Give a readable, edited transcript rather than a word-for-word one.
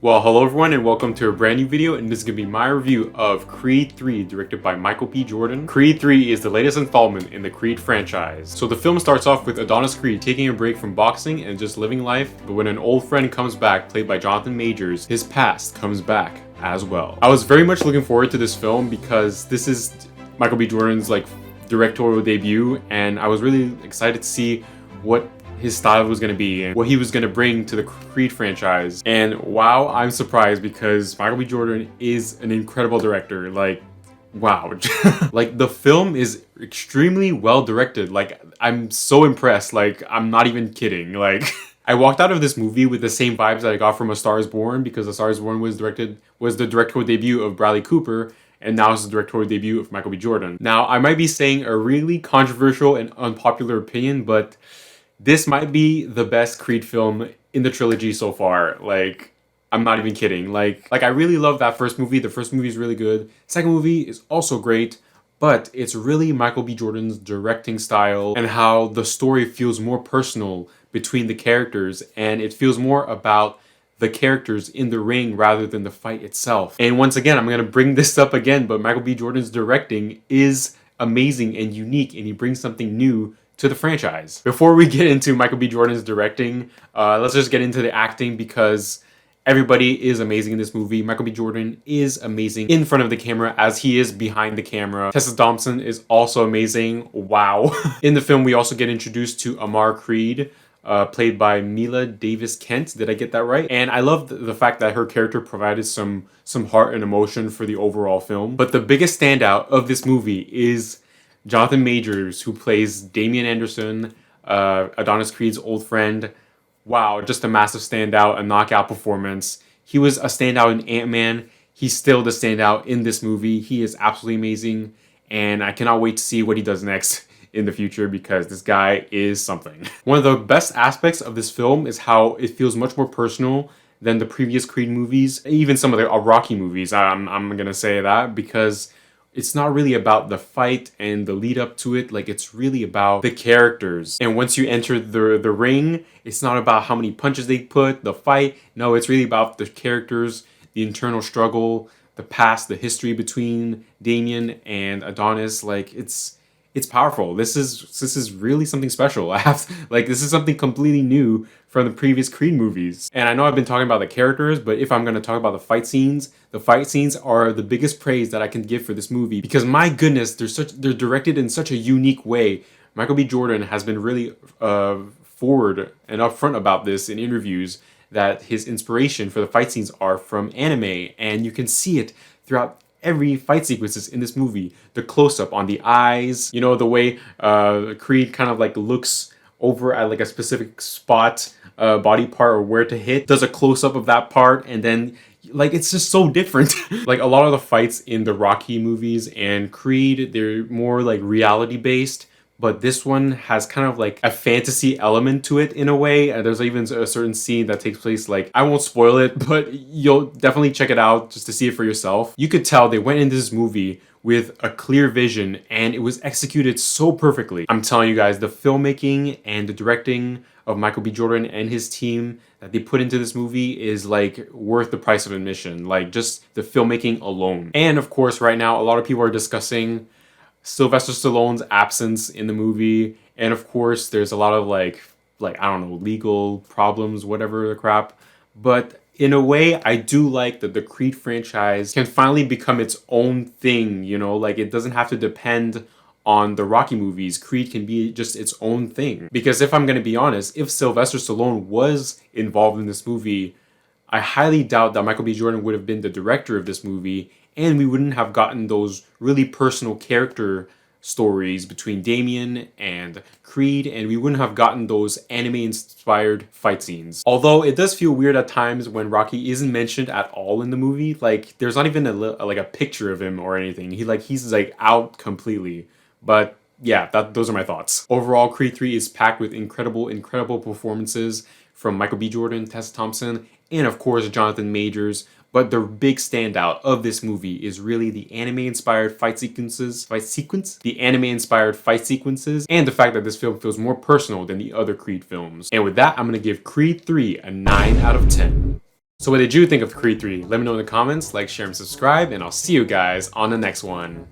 Well, hello everyone and welcome to a brand new video, and this is going to be my review of Creed 3 directed by Michael B. Jordan. Creed 3 is the latest installment in the Creed franchise. So the film starts off with Adonis Creed taking a break from boxing and just living life, but when an old friend comes back, played by Jonathan Majors, his past comes back as well. I was very much looking forward to this film because this is Michael B. Jordan's directorial debut, and I was really excited to see what his style was going to be and what he was going to bring to the Creed franchise. And wow, I'm surprised because Michael B. Jordan is an incredible director. Wow. The film is extremely well directed. I'm so impressed. I'm not even kidding. I walked out of this movie with the same vibes that I got from A Star Is Born, because A Star Is Born was the directorial debut of Bradley Cooper, and now it's the directorial debut of Michael B. Jordan. Now, I might be saying a really controversial and unpopular opinion, but this might be the best Creed film in the trilogy so far. I'm not even kidding. I really love that first movie. The first movie is really good. Second movie is also great, but it's really Michael B. Jordan's directing style and how the story feels more personal between the characters, and it feels more about the characters in the ring rather than the fight itself. And once again, I'm going to bring this up again, but Michael B. Jordan's directing is amazing and unique, and he brings something new to the franchise. Before we get into Michael B. Jordan's directing, let's just get into the acting, because everybody is amazing in this movie. Michael B. Jordan is amazing in front of the camera as he is behind the camera. Tessa Thompson is also amazing. Wow. In the film, we also get introduced to Amar Creed, played by Mila Davis Kent. Did I get that right? And I love the fact that her character provided some heart and emotion for the overall film. But the biggest standout of this movie is Jonathan Majors, who plays Damian Anderson, Adonis Creed's old friend. Wow, just a massive standout, a knockout performance. He was a standout in Ant-Man. He's still the standout in this movie. He is absolutely amazing, and I cannot wait to see what he does next in the future, because this guy is something. One of the best aspects of this film is how it feels much more personal than the previous Creed movies, even some of the Rocky movies. I'm gonna say that, because it's not really about the fight and the lead up to it. It's really about the characters. And once you enter the ring, it's not about how many punches they put, the fight. No, it's really about the characters, the internal struggle, the past, the history between Damian and Adonis. It's powerful. This is really something special. This is something completely new from the previous Creed movies. And I know I've been talking about the characters, but if I'm going to talk about the fight scenes are the biggest praise that I can give for this movie, because my goodness, they're directed in such a unique way. Michael B. Jordan has been really forward and upfront about this in interviews, that his inspiration for the fight scenes are from anime, and you can see it throughout every fight sequences in this movie. The close-up on the eyes, the way Creed kind of looks over at a specific spot, body part, or where to hit, does a close-up of that part, and then it's just so different. A lot of the fights in the Rocky movies and Creed, they're more reality based, but this one has kind of a fantasy element to it in a way. There's even a certain scene that takes place, I won't spoil it, but you'll definitely check it out just to see it for yourself. You could tell they went into this movie with a clear vision, and it was executed so perfectly. I'm telling you guys, the filmmaking and the directing of Michael B. Jordan and his team that they put into this movie is worth the price of admission. Just the filmmaking alone. And of course, right now, a lot of people are discussing Sylvester Stallone's absence in the movie, and of course there's a lot of I don't know, legal problems, whatever the crap. But in a way, I do like that the Creed franchise can finally become its own thing, it doesn't have to depend on the Rocky movies. Creed can be just its own thing. Because if I'm going to be honest, if Sylvester Stallone was involved in this movie, I highly doubt that Michael B. Jordan would have been the director of this movie, and we wouldn't have gotten those really personal character stories between Damian and Creed, and we wouldn't have gotten those anime-inspired fight scenes. Although it does feel weird at times when Rocky isn't mentioned at all in the movie. There's not even a picture of him or anything. He's out completely. But yeah, those are my thoughts. Overall, Creed 3 is packed with incredible performances from Michael B. Jordan, Tessa Thompson, and of course Jonathan Majors. But the big standout of this movie is really the anime-inspired fight sequences, the anime-inspired fight sequences, and the fact that this film feels more personal than the other Creed films. And with that, I'm going to give Creed 3 a 9 out of 10. So what did you think of Creed 3? Let me know in the comments, like, share, and subscribe, and I'll see you guys on the next one.